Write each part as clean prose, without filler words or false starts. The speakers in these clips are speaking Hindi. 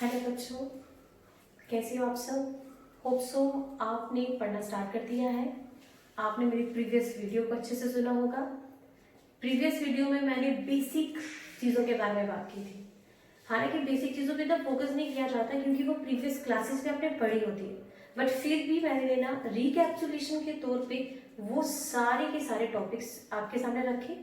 हेलो बच्चों, कैसे हो आप सब। होप सो आपने पढ़ना स्टार्ट कर दिया है। आपने मेरी प्रीवियस वीडियो को अच्छे से सुना होगा। प्रीवियस वीडियो में मैंने बेसिक चीज़ों के बारे में बात की थी। हालांकि बेसिक चीज़ों पे इतना फोकस नहीं किया जाता क्योंकि वो प्रीवियस क्लासेस में आपने पढ़ी होती है, बट फिर भी मैंने ना रिकैप्सुलेशन के तौर पे वो सारे के सारे टॉपिक्स आपके सामने रखे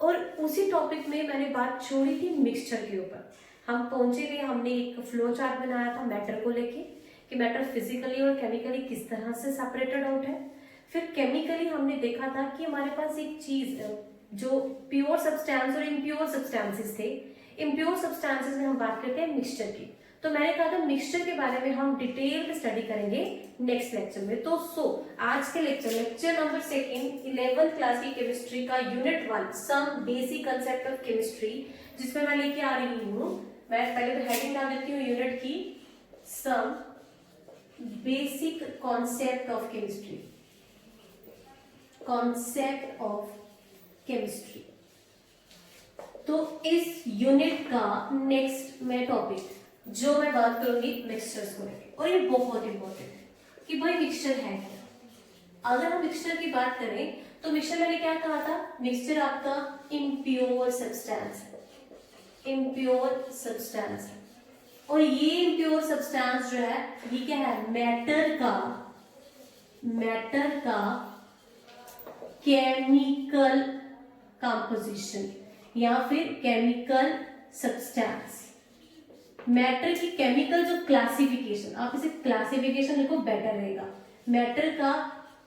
और उसी टॉपिक में मैंने बात छोड़ी थी मिक्सचर के ऊपर। हम पहुंचे थे, हमने एक फ्लो चार्ट बनाया था मैटर को लेके कि मैटर फिजिकली और केमिकली किस तरह से सेपरेटेड आउट है। फिर केमिकली हमने देखा था कि हमारे पास एक चीज जो प्योर सब्सटेंस और इम्प्योर सब्सटेंसेस थे। इम्प्योर सब्सटेंसेस में हम बात करते हैं मिक्सचर की। तो मैंने कहा था मिक्सचर के बारे में हम डिटेल में स्टडी करेंगे नेक्स्ट लेक्चर में। तो आज के लेक्चर नंबर 2 11th क्लास की केमिस्ट्री का unit 1 some basic concept of chemistry, जिसमें मैं लेके आ रही हूँ। मैं पहले तो हेडिंग डाल देती हूँ यूनिट की, some basic concept of chemistry. Concept of chemistry. तो इस यूनिट का नेक्स्ट में टॉपिक जो मैं बात करूंगी मिक्सचर्स को लेकर, और ये बहुत इंपॉर्टेंट है कि भाई मिक्सचर है क्या। अगर हम मिक्सचर की बात करें तो मिक्सचर मैंने क्या कहा था, मिक्सचर आपका इम्प्योर सब्सटेंस है। इम्प्योर सब्सटेंस है और ये इम्प्योर सब्सटेंस जो है ये क्या है, मैटर का केमिकल कंपोजिशन या फिर केमिकल सब्सटेंस। मैटर की केमिकल जो क्लासिफिकेशन, आप इसे क्लासिफिकेशन लिखो बेटर रहेगा। मैटर का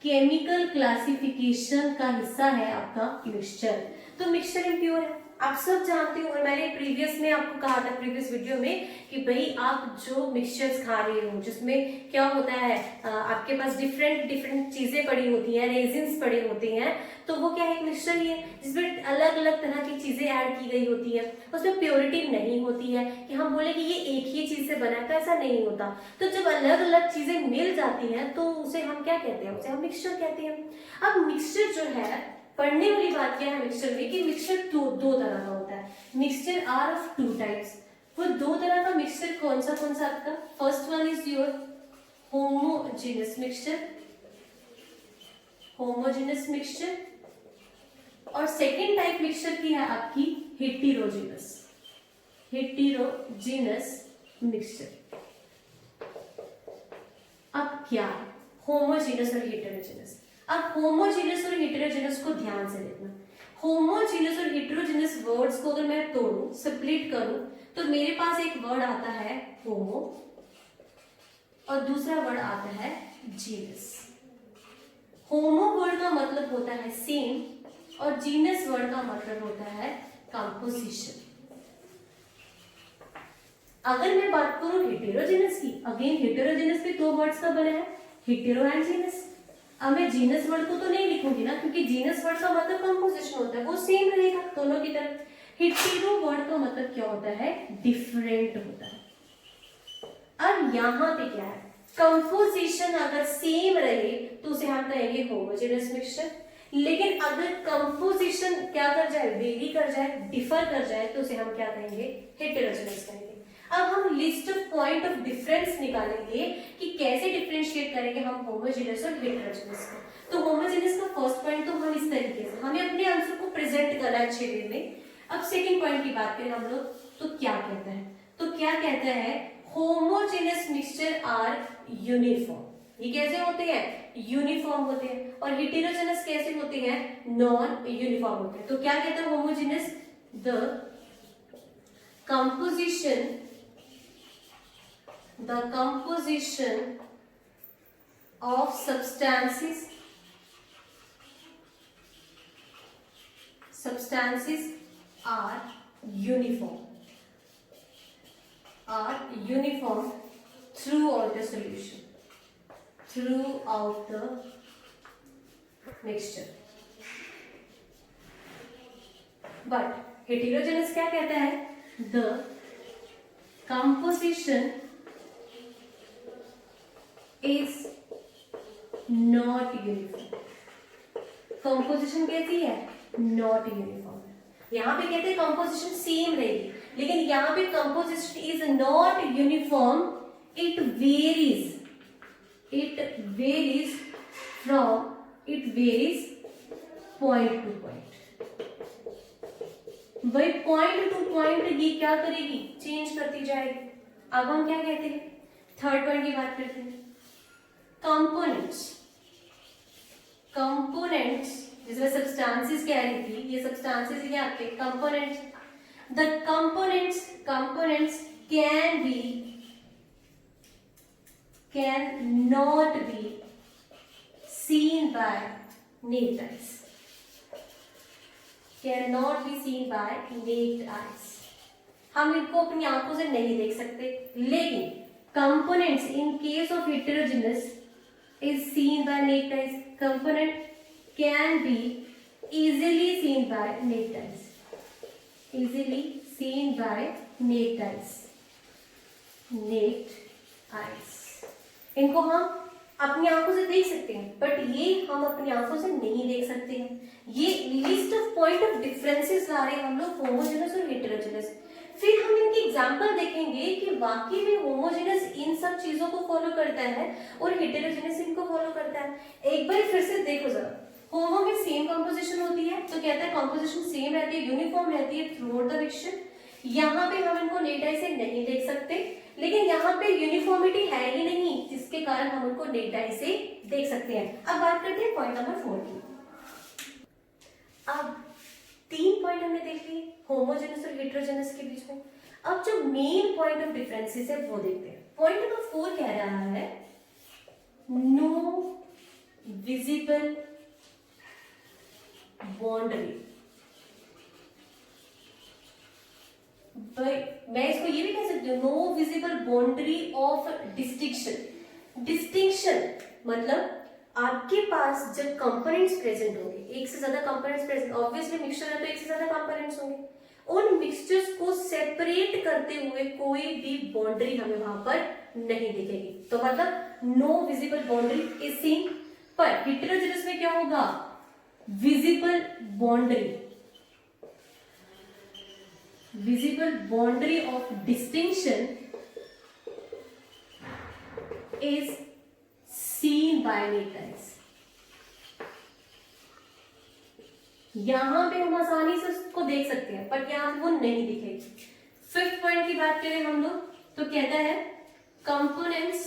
केमिकल क्लासिफिकेशन का हिस्सा है आपका मिक्सचर। तो मिक्सचर इम्प्योर है, आप सब जानते हो। और मैंने प्रीवियस में आपको कहा था, प्रीवियस वीडियो में, कि भाई आप जो मिक्सचर्स खा रहे हो जिसमें क्या होता है, आपके पास डिफरेंट चीजें पड़ी होती हैं, रेजिन्स पड़े होते हैं, तो वो क्या है, मिक्सचर ही है जिसमें अलग अलग तरह की चीजें ऐड की गई होती है। उसमें प्योरिटी नहीं होती है कि हम बोले कि ये एक ही चीज से बना है, तो ऐसा नहीं होता। तो जब अलग अलग चीजें मिल जाती हैं तो उसे हम क्या कहते हैं, उसे हम मिक्सचर कहते हैं। अब मिक्सचर जो है, पढ़ने वाली बात क्या है मिक्सचर में, कि मिक्सचर दो तरह का होता है। Mixture are of two types. वो दो तरह का मिक्सचर कौन सा आपका, first one is your homogeneous mixture, homogeneous mixture, और सेकेंड टाइप मिक्सचर की है आपकी हेटेरोजेनस, हेटेरोजेनस मिक्सचर। अब क्या है होमोजेनस और हेटेरोजेनस। अब होमोजेनस और हेटेरोजेनस को ध्यान से देखना। होमोजेनस और हेटेरोजेनस वर्ड्स को अगर मैं तोड़ूं, स्प्लिट करूं, तो मेरे पास एक वर्ड आता है होमो और दूसरा वर्ड आता है जीनस। होमो वर्ड का मतलब होता है सेम और जीनस वर्ड का मतलब होता है कंपोजिशन। अगर मैं बात करूं हेटेरोजेनस की, अगेन हेटेरोजेनस भी दो वर्ड्स का बना है, हेटेरो एंड जीनस। अब मैं जीनस वर्ड को तो नहीं लिखूंगी ना, क्योंकि जीनस वर्ड का मतलब कंपोजिशन होता है, वो सेम रहेगा दोनों की तरफ। हेटेरो वर्ड का मतलब क्या होता है, डिफरेंट होता है। अब यहां पे क्या है, कंपोजिशन अगर सेम रहे तो उसे हम कहेंगे होमोजेनस मिक्सचर। लेकिन अगर कंपोजिशन क्या कर जाए, वेरी कर जाए, डिफर कर जाए, तो उसे हम क्या कहेंगे, हेटेरोजेनस कहेंगे। अब हम list of point of difference निकालेंगे कि कैसे डिफरेंशिएट करेंगे हम होमोजेनस और हेटेरोजेनस को। तो होमोजेनस का फर्स्ट पॉइंट तो हम इस तरीके से हमें अपने आंसर को प्रेजेंट करना है अच्छे वे में। अब सेकंड पॉइंट की बात करें हम लोग, तो क्या कहता है, तो क्या कहता है, होमोजेनस मिक्सचर आर यूनिफॉर्म। ये कैसे होते हैं, यूनिफॉर्म होते हैं। और हेटेरोजेनस कैसे होते हैं, नॉन यूनिफॉर्म होते हैं। तो क्या कहता है homogeneous, the composition of substances are uniform throughout the solution, throughout the mixture. But heterogeneous क्या कहता है, the composition is not uniform. Composition कैसी है, नॉट यूनिफॉर्म। यहाँ पे कहते हैं कंपोजिशन सेम रहेगी, लेकिन यहाँ पे composition is not uniform, it varies point to point. भाई पॉइंट टू पॉइंट ये क्या करेगी, चेंज करती जाएगी. अब हम क्या कहते हैं, थर्ड पॉइंट की बात करते हैं. कंपोनेंट्स जिसमें सब्सटेंसेस कह रही थी, ये सब्सटेंसेस क्या आपके components. The components can not be seen by naked eyes. Cannot be seen by naked eyes. हम इनको अपनी आंखों से नहीं देख सकते, लेकिन components in case of heterogeneous is seen by naked eyes. Component can be easily seen by naked eyes. Easily seen by naked eyes. Naked eyes. इनको हम अपनी आंखों से देख सकते हैं, बट ये हम अपनी आंखों से नहीं देख सकते हैं. ये list of point of differences ला रहे हैं हम लोग होमोजेनस और हेटेरोजेनस. फिर हम इनके एग्जांपल देखेंगे कि वाकई में होमोजेनस इन सब चीजों को फॉलो करता है और हेटेरोजेनस इनको फॉलो करता है. एक बार फिर से देखो जरा, होमो में सेम कंपोजिशन होती है, तो कहता है कंपोजिशन सेम रहती है, यूनिफॉर्म रहती है थ्रू आउट द मिक्सचर. यहाँ पे हम इनको नेट आई से नहीं देख सकते, लेकिन यहाँ पे यूनिफॉर्मिटी है ही नहीं, जिसके कारण हम उनको नेट आई से देख सकते हैं. अब बात करते हैं पॉइंट नंबर 4 की. अब 3 पॉइंट हमने देख लिए होमोजेनस और हेटेरोजेनस के बीच में. अब जो मेन पॉइंट ऑफ डिफरेंसेस है वो देखते हैं. पॉइंट नंबर 4 कह रहा है नो विजिबल बाउंड्री. मैं इसको ये भी कह सकती हूँ, no visible boundary of distinction. Distinction मतलब आपके पास जब कंपोनेंट्स प्रेजेंट होंगे, एक से ज्यादा कंपोनेंट्स प्रेजेंट, ऑब्वियसली मिक्सचर है तो एक से ज्यादा कंपोनेंट्स होंगे, उन मिक्सचर्स को सेपरेट करते हुए कोई भी बाउंड्री हमें वहां पर नहीं दिखेगी. तो मतलब no visible boundary is seen. पर हेटेरोजेनस में क्या होगा, visible boundary. Visible boundary of distinction is seen by naked eyes. यहां पे हम आसानी से उसको देख सकते हैं, बट यहां पे वो नहीं दिखेगी. 5th पॉइंट की बात करें हम लोग तो कहता है components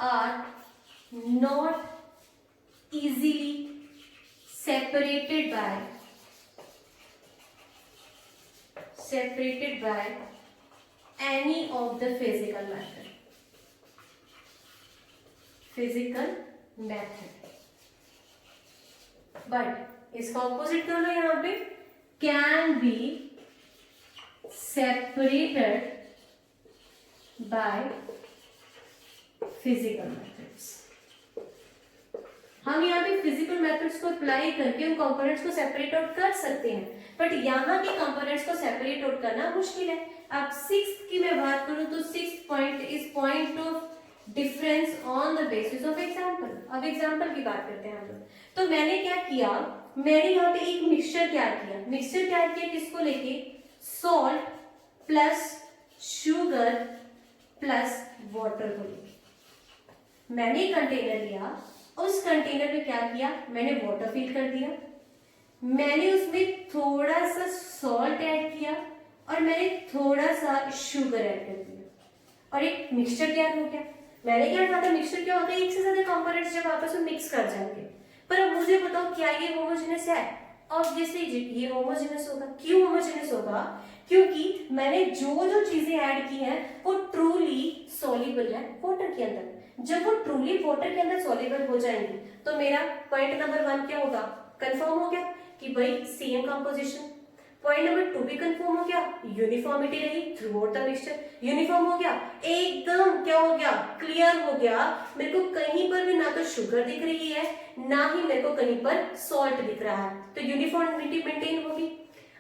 are not easily separated by any of the physical method. But इसका ऑपोजिट कर लो, यहाँ पे can be separated by physical methods. हम यहाँ पे फिजिकल मेथड्स को अप्लाई करके उन कंपोनेंट्स को सेपरेट आउट कर सकते हैं, बट यहाँ के कंपोनेंट्स को सेपरेट आउट करना मुश्किल है. अब 6th की मैं बात करूं तो 6th point is point of difference on the basis of example. अब एग्जांपल की बात करते हैं हम लोग. तो मैंने क्या किया, मैंने यहाँ पे एक मिक्सचर तैयार किया किसको लेके, salt plus sugar plus water को लेके. मैंने कंटेनर लिया, उस कंटेनर में क्या किया, मैंने वाटर फिल कर दिया, मैंने उसमें थोड़ा सा सॉल्ट ऐड किया और मैंने थोड़ा सा शुगर ऐड कर दिया और एक मिक्सचर तैयार हो गया. मैंने क्या कहा था, मिक्सचर क्या होता है, एक से ज्यादा कंपोनेंट्स जब आपस में मिक्स कर जाएंगे. पर अब मुझे बताओ क्या ये होमोजेनस है? ऑब्वियसली ये होमोजेनस होगा. क्यों होमोजेनस होगा? क्योंकि मैंने जो चीजें ऐड की हैं वो ट्रूली सॉल्युबल है वाटर के अंदर. जब वो ट्रूली वाटर के अंदर सॉल्युबल हो जाएंगे तो मेरा पॉइंट नंबर 1 क्या होगा, कंफर्म हो गया कि भाई सेम कंपोजिशन. पॉइंट नंबर 2 भी कंफर्म हो गया, यूनिफॉर्मिटी रही through out the mixture. Uniform हो गया, एकदम क्या हो गया, क्लियर हो गया. मेरे को कहीं पर भी ना तो शुगर दिख रही है ना ही मेरे को कहीं पर सॉल्ट दिख रहा है, तो यूनिफॉर्मिटी मेंटेन होगी.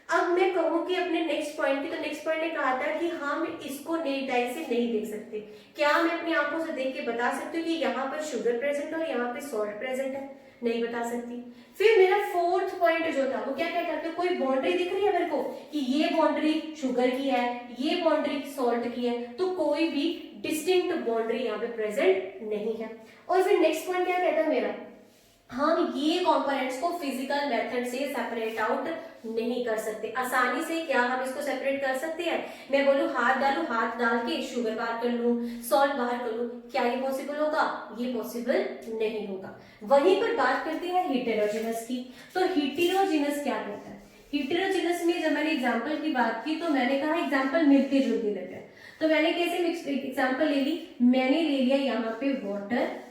अब मैं कहूँ कि अपने नेक्स्ट पॉइंट की, तो नेक्स्ट पॉइंट ने कहा था कि हम इसको नेट आई से नहीं देख सकते. क्या मैं अपनी आंखों से देख के बता सकती हूँ कि यहाँ पर शुगर प्रेजेंट है और यहाँ पे सॉल्ट प्रेजेंट है? नहीं बता सकती। फिर मेरा फोर्थ पॉइंट जो था वो क्या क्या करते, कोई बाउंड्री दिख रही है मेरे को कि ये बाउंड्री शुगर की है, ये बाउंड्री सॉल्ट की है, तो कोई भी डिस्टिंक्ट बाउंड्री यहाँ पे प्रेजेंट नहीं है। और फिर नेक्स्ट पॉइंट क्या कहता है मेरा, हम ये कंपोनेंट्स को फिजिकल मेथड से सेपरेट आउट नहीं कर सकते। आसानी से क्या हम इसको सेपरेट कर सकते हैं, मैं बोलूं हाथ डालूं, हाथ डाल के शुगर बाहर कर लूं, सॉल्ट बाहर कर लूं, क्या ये पॉसिबल होगा, ये पॉसिबल नहीं होगा। वहीं पर बात करते हैं हेटेरोजेनस की, तो हेटेरोजेनस क्या कहता है, हेटेरोजेनस में जब मैंने एग्जांपल की बात की तो मैंने कहा एग्जांपल मिलते जुलते रहते हैं, तो मैंने कैसे एग्जांपल ले ली, मैंने ले लिया यहाँ पे वाटर,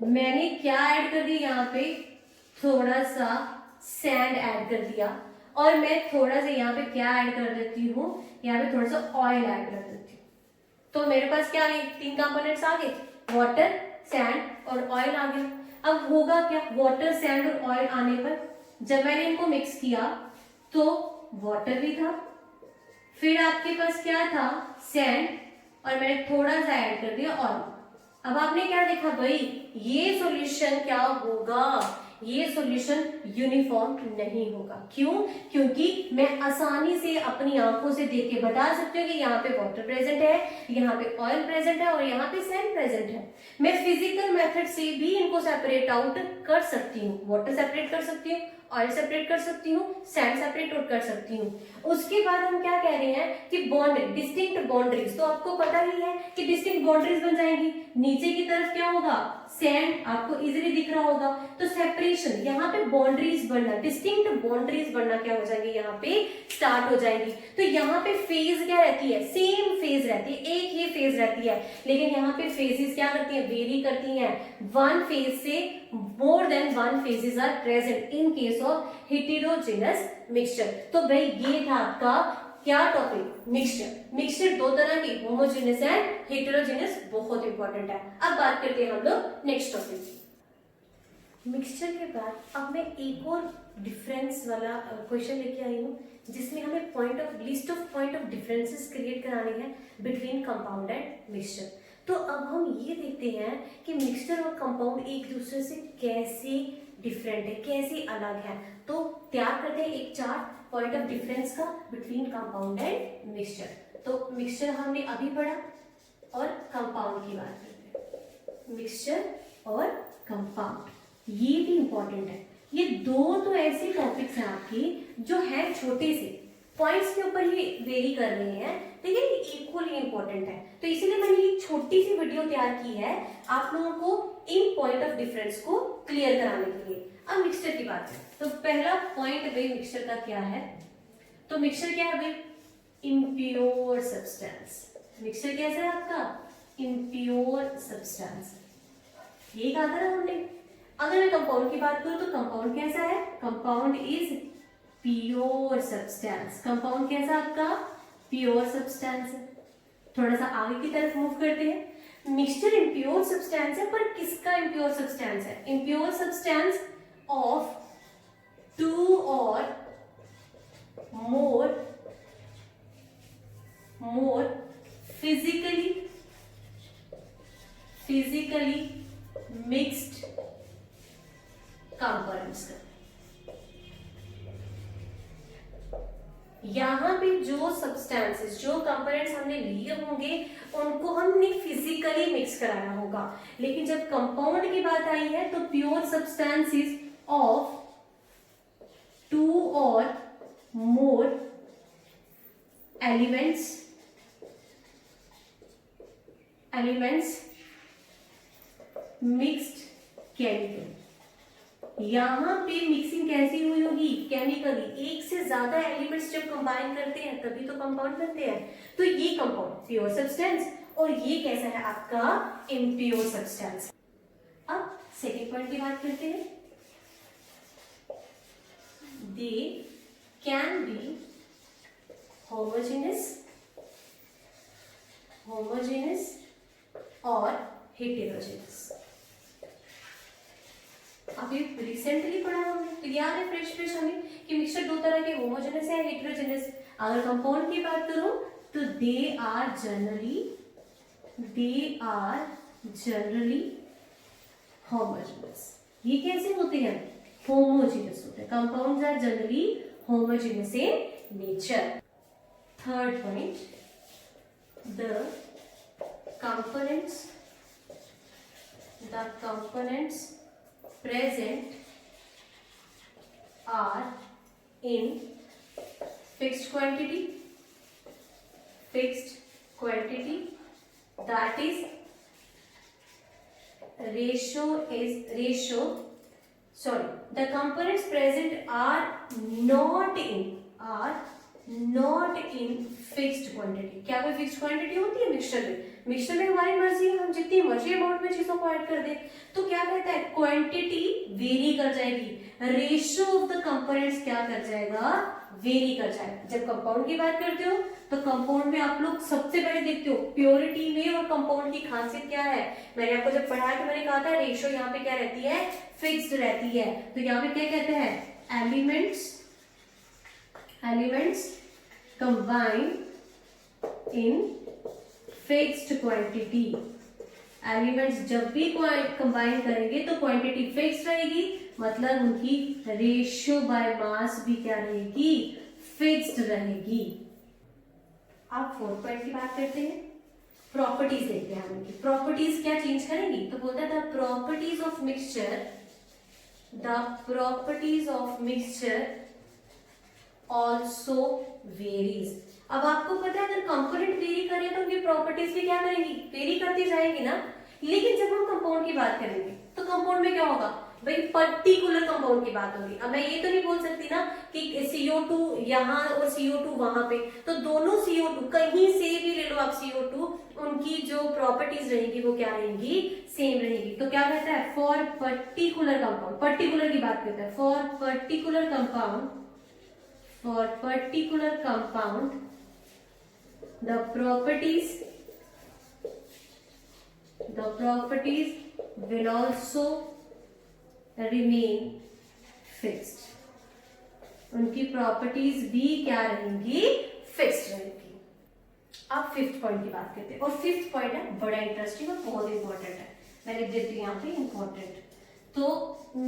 मैंने क्या ऐड कर दिया यहाँ पे, थोड़ा सा सैंड ऐड कर दिया, और मैं थोड़ा सा यहाँ पे क्या ऐड कर देती हूँ, यहाँ पे थोड़ा सा ऑयल ऐड कर देती हूँ, तो मेरे पास क्या है, 3 कंपोनेंट्स आ गए, वाटर, सैंड और ऑयल आ गए। अब होगा क्या, वाटर, सैंड और ऑयल आने पर जब मैंने इनको मिक्स किया तो वाटर भी था, फिर आपके पास क्या था, सैंड, और मैंने थोड़ा सा ऐड कर दिया ऑयल। अब आपने क्या देखा भाई, ये सॉल्यूशन क्या होगा, ये सॉल्यूशन यूनिफॉर्म नहीं होगा। क्यों, क्योंकि मैं आसानी से अपनी आंखों से देख के बता सकती हूँ कि यहाँ पे वाटर प्रेजेंट है, यहाँ पे ऑयल प्रेजेंट है और यहाँ पे सैंड प्रेजेंट है। मैं फिजिकल मेथड से भी इनको सेपरेट आउट कर सकती हूँ, वाटर सेपरेट कर सकती हूँ, ऑयल सेपरेट कर सकती हूँ, सैंड सेपरेट कर सकती हूँ। उसके बाद हम क्या कह रहे हैं कि बॉन्ड, डिस्टिंक्ट बाउंड्रीज, तो आपको पता ही है कि डिस्टिंक्ट बाउंड्रीज बन जाएंगी, नीचे की तरफ क्या होगा, सैंड आपको इजीली दिख रहा होगा, तो सेपरेशन, यहाँ पे बाउंड्रीज बनना, डिस्टिंक्ट बाउंड्रीज बनना क्या हो जाएंगी, यहाँ पे स्टार्ट हो जाएंगी। तो यहाँ पे फेज क्या रहती है, सेम फेज रहती है, एक ही फेज रहती है, लेकिन यहाँ पे फेजेस क्या करती है, वेरी करती हैं, वन फेज से more than one phases are present in case of heterogeneous mixture। तो भाई ये था आपका क्या टॉपिक, मिक्सचर। मिक्सचर 2 तरह की, होमोजेनियस एंड हेटेरोजेनियस, बहुत इंपॉर्टेंट है। अब बात करते हैं हम लोग नेक्स्ट टॉपिक की। मिक्सचर के बाद अब मैं एक और डिफरेंस वाला क्वेश्चन लेके आई हूँ, जिसमें हमें list of point of differences create कराने हैं बिटवीन कंपाउंड एंड मिक्सचर। तो अब हम ये देखते हैं कि मिक्सचर और कंपाउंड एक दूसरे से कैसे डिफरेंट है, कैसे अलग है। तो तैयार करते हैं एक चार्ट पॉइंट ऑफ डिफरेंस का बिटवीन कंपाउंड एंड मिक्सचर। तो मिक्सचर हमने अभी पढ़ा और कंपाउंड की बात करते हैं, मिक्सचर और कंपाउंड, ये भी इंपॉर्टेंट है। ये 2 तो ऐसे टॉपिक्स हैं आपके जो है छोटे से पॉइंट्स के ऊपर ही वेरी कर रहे हैं, लेकिन ये इक्वली इंपॉर्टेंट है। तो इसीलिए मैंने ये छोटी सी वीडियो तैयार की है आप लोगों को इन पॉइंट ऑफ डिफरेंस को क्लियर कराने के लिए। अब मिक्सचर की बात है, तो पहला पॉइंट भाई मिक्सचर का क्या है, तो मिक्सचर क्या है भाई, इम्प्योर सब्सटेंस। मिक्सचर कैसा है आपका, इम्प्योर सब्सटेंस, ये कहा था ना हमने। अगर मैं कंपाउंड की बात करूं तो कंपाउंड कैसा है, compound is pure substance. Compound कैसा आपका, प्योर सब्सटेंस है। थोड़ा सा आगे की तरफ मूव करते हैं। मिक्सचर इम्प्योर सब्सटेंस है, पर किसका इम्प्योर सब्सटेंस है, इम्प्योर सब्सटेंस ऑफ 2 और मोर फिजिकली मिक्स्ड कंपोनेंट्स का। यहाँ पे जो सब्सटेंसेस, जो कंपोनेंट्स हमने लिए होंगे उनको हमने फिजिकली मिक्स कराना होगा, लेकिन जब कंपाउंड की बात आई है तो प्योर सब्सटेंसेस ऑफ 2 और मोर एलिमेंट्स मिक्स्ड केमिकल। यहाँ पे मिक्सिंग कैसी हुई होगी, केमिकली, एक से ज्यादा एलिमेंट्स जब कंबाइन करते हैं तभी तो कंपाउंड बनते हैं। तो ये कंपाउंड प्योर सब्सटेंस और ये कैसा है आपका इम्प्योर सब्सटेंस। अब सेकेंड पॉइंट की बात करते हैं, दे कैन बी होमोजेनियस और हेटेरोजेनियस। अभी रिसेंटली पढ़ा हमने, तो याद है फ्रेश हमें कि मिक्सचर 2 तरह के, होमोजेनियस है, हेटेरोजेनियस। अगर कंपाउंड की बात करूं तो दे आर जनरली होमोजेनस। ये कैसे होते हैं? होमोजेनस होते हैं। Compounds are generally homogeneous in nature. Third point, the components present are in fixed quantity, that is the components present are not in fixed quantity। क्या कोई फिक्स्ड क्वांटिटी होती है मिक्सचर में? मिक्सचर में हमारी मर्जी है, हम जितनी मर्जी अमाउंट में चीजों को ऐड कर दें। तो क्या कहता है? क्वांटिटी वेरी कर जाएगी, रेशियो ऑफ द कंपोनेंट्स क्या कर जाएगा? वेरी कर जाएगा। जब कंपाउंड की बात करते हो तो कंपाउंड में आप लोग सबसे पहले देखते हो प्योरिटी में, और कंपाउंड की खासियत क्या है? मैंने आपको जब पढ़ाया तो मैंने कहा था रेशियो यहाँ पे क्या रहती है? फिक्स्ड रहती है। तो यहाँ पे क्या कहते हैं? Elements combine in fixed quantity। Elements जब भी कंबाइन करेंगे तो क्वांटिटी फिक्स रहेगी, मतलब उनकी रेशियो बाय मास भी क्या रहेगी? फिक्स्ड रहेगी। अब फोर्थ पॉइंट की बात करते हैं, प्रॉपर्टीज देखते हैं। हम उनकी प्रॉपर्टीज क्या चेंज करेंगी? तो बोलता है the properties of mixture also varies. अब आपको पता है अगर कंपोनेंट वेरी करे तो उनकी प्रॉपर्टीज भी क्या करेंगी? वेरी करती जाएगी ना। लेकिन जब हम कंपाउंड की बात करेंगे तो कंपाउंड में क्या होगा भाई? पर्टिकुलर कंपाउंड की बात होगी। अब मैं ये तो नहीं बोल सकती ना कि CO2 यहाँ और CO2 वहां पे, तो दोनों CO2 कहीं से भी ले लो आप CO2, उनकी जो प्रॉपर्टीज रहेंगी वो क्या रहेंगी? सेम रहेगी। तो क्या कहता है? फॉर पर्टिकुलर कंपाउंड, पर्टिकुलर की बात करता है, for particular compound the properties will also remain fixed। उनकी प्रॉपर्टीज भी क्या रहेंगी? फिक्स्ड रहेंगी। अब फिफ्थ पॉइंट की बात करते हैं, और फिफ्थ पॉइंट है बड़ा इंटरेस्टिंग और बहुत इंपॉर्टेंट है। मैं लिख देती हूँ यहाँ पे इंपॉर्टेंट। तो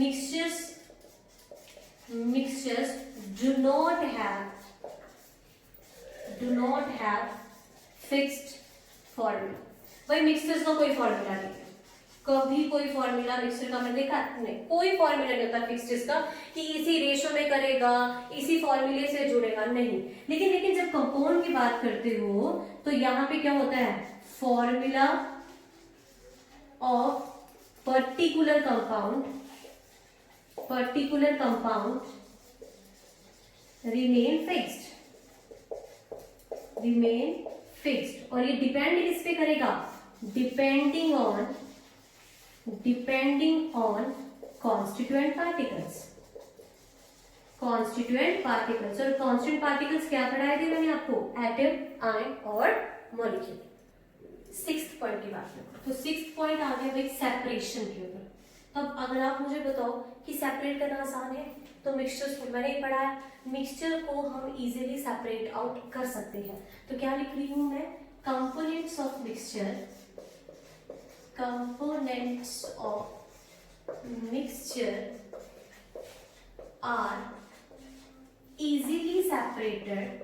mixtures do not have fixed formula। भाई मिक्सचर्स का कोई फॉर्मूला नहीं है, कभी कोई फॉर्मूला मिक्सचर का मैंने देखा नहीं, कोई फॉर्मूला नहीं होता मिक्सचर्स का कि इसी रेशो में करेगा, इसी फॉर्मूले से जुड़ेगा, नहीं। लेकिन जब कंपाउंड की बात करते हो तो यहाँ पे क्या होता है? Formula of particular compound remain fixed। और ये डिपेंड किस पे करेगा? Depending on constituent particles. और कॉन्स्टेंट पार्टिकल्स क्या पढ़ाए थे मैंने आपको? एटम, आयन और मॉलिक्यूल। सिक्स्थ पॉइंट की बात करें तो सिक्स्थ पॉइंट आ गया भाई सेपरेशन के ऊपर। तब अगर आप मुझे बताओ कि सेपरेट करना आसान है, तो मिक्सचर्स को मैंने पढ़ा है, मिक्सचर को हम इजीली सेपरेट आउट कर सकते हैं। तो क्या लिख रही हूं मैं? Components of mixture are easily separated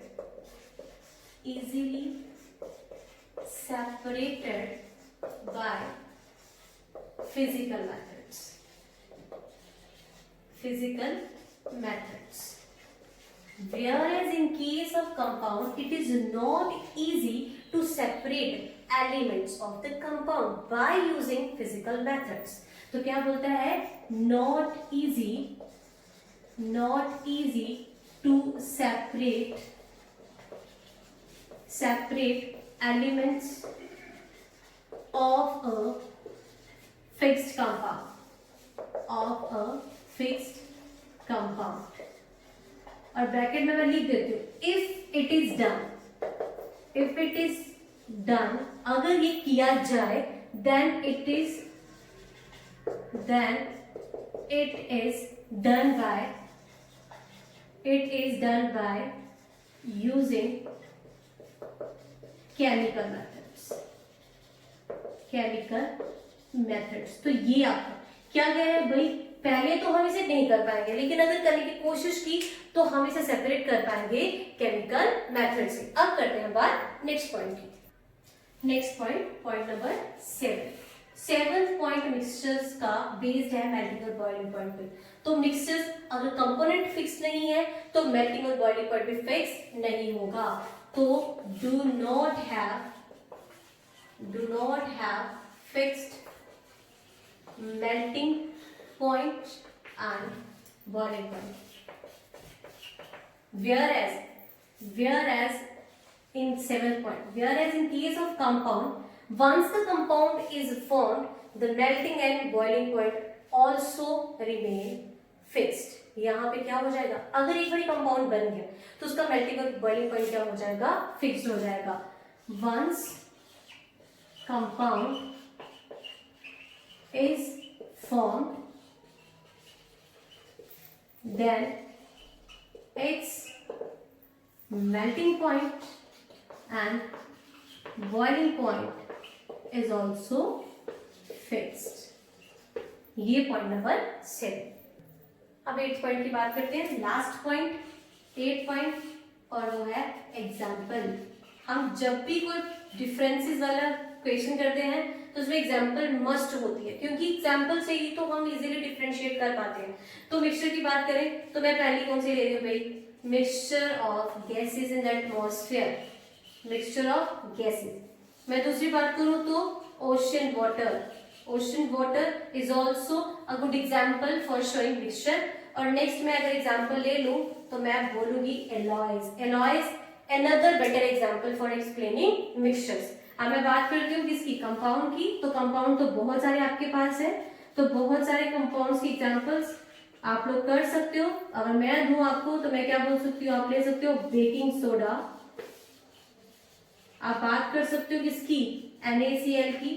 by physical methods, whereas in case of compound it is not easy to separate elements of the compound by using physical methods। तो क्या बोलता है? not easy to separate elements of a fixed compound। और ब्रैकेट में मैं लिख देती हूँ if it is done, अगर ये किया जाए then it is done by using chemical methods। तो ये आपका क्या कह रहे हैं भाई, पहले तो हम इसे नहीं कर पाएंगे, लेकिन अगर करने की कोशिश की तो हम इसे सेपरेट कर पाएंगे केमिकल मेथड से। अब करते हैं बात नेक्स्ट पॉइंट की। Next point number 7 point mixtures का बेस्ड है मेल्टिंग और बॉइलिंग पॉइंट पे। तो मिक्सचर्स अगर कंपोनेंट फिक्स नहीं है तो मेल्टिंग और बॉइलिंग पॉइंट भी फिक्स नहीं होगा। तो do not have fixed melting point and boiling point, whereas in 7th point, whereas in case of compound, once the compound is formed, the melting and boiling point also remain fixed. यहाँ पे क्या हो जाएगा, अगर एक बार कंपाउंड बन गया तो उसका मेल्टिंग और बॉइलिंग पॉइंट क्या हो जाएगा, फिक्स्ड हो जाएगा। once compound is formed, then its melting point and boiling point is also fixed. ये पॉइंट नंबर 7। अब 8th पॉइंट की बात करते हैं, लास्ट पॉइंट 8th पॉइंट, और वो है एग्जाम्पल। हम जब भी कोई डिफरेंसेस वाला क्वेश्चन करते हैं तो उसमें एग्जाम्पल मस्ट होती है, क्योंकि एग्जाम्पल से ही तो हम इजीली डिफरेंशिएट कर पाते हैं। तो मिक्सचर की बात करें तो मैं पहली कौन सी ले रही हूँ भाई, mixture of gases in the atmosphere, mixture of gases. मैं दूसरी बात करूँ तो ocean water is also a good example for showing mixture. और नेक्स्ट मैं अगर एग्जाम्पल ले लूँ तो मैं बोलूंगी alloys another better example for explaining mixtures। अब मैं बात करती हूँ किसकी, कंपाउंड की। तो कंपाउंड तो बहुत सारे आपके पास है, तो बहुत सारे कंपाउंड्स की एग्जांपल्स आप लोग कर सकते हो। अगर मैं दूं आपको तो मैं क्या बोल सकती हूँ, आप ले सकते हो बेकिंग सोडा, आप बात कर सकते हो किसकी, NaCl की,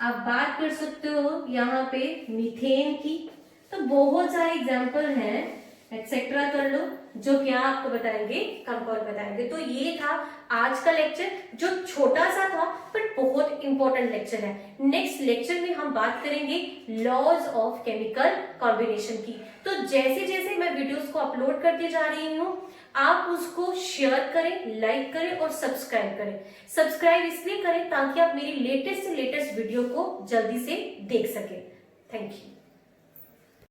आप बात कर सकते हो यहाँ पे मीथेन की। तो बहुत सारे एग्जाम्पल हैं, एक्सेट्रा कर लो, जो क्या आपको बताएंगे, कंपाउंड बताएंगे। तो ये था आज का लेक्चर, जो छोटा सा था बट बहुत इंपॉर्टेंट लेक्चर है। नेक्स्ट लेक्चर में हम बात करेंगे लॉज ऑफ केमिकल कॉम्बिनेशन की। तो जैसे जैसे मैं वीडियोस को अपलोड करती जा रही हूँ, आप उसको शेयर करें, लाइक करें और सब्सक्राइब करें। सब्सक्राइब इसलिए करें ताकि आप मेरी लेटेस्ट वीडियो को जल्दी से देख सकें। Thank you.